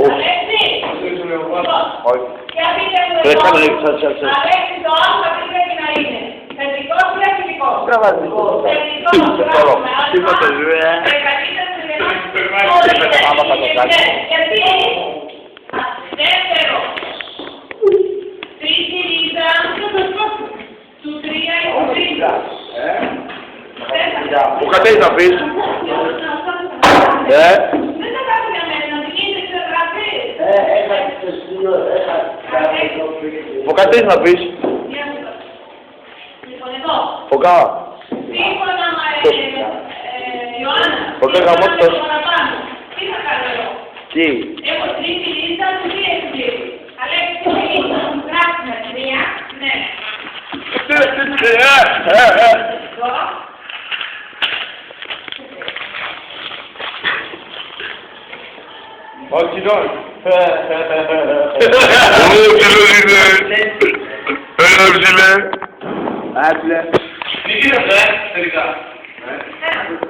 Αλέξη! Όχι. Για πείτε μου Πρέπει να λοιπόν, ρίξω, Αλέξη, το άλλο τι πρέπει να είναι. Θετικός ή αρνητικός? Πραγματικό. Θετικός, μπράβο, με Τι θα το ζούμε, και καλύτερα σε άμα θα το κάνει. Γιατί, δεύτερο, τρίτη ρίζα, του 3 ή του 3. Πού κατέχεις να πεις. Δεν θα κάνω για μένα, να μην γίνεται ξεγραφή. Πού κατέχεις να πεις. Λοιπόν, εδώ. Φωκά. Σύμφωνα με Ιωάννα, Φωκά σύμφωνα με γαμώτος. το παραπάνω. Τι θα κάνω εγώ. Τι. Έχω τρίτη λίστα, του 3 εκπλήρους. Αλέξη, τι λίστα, πράσινα 3, ναι. Εδώ. Όχι, όχι. Έλα, Άπλε. τι γίνεται, τελικά. Ένα.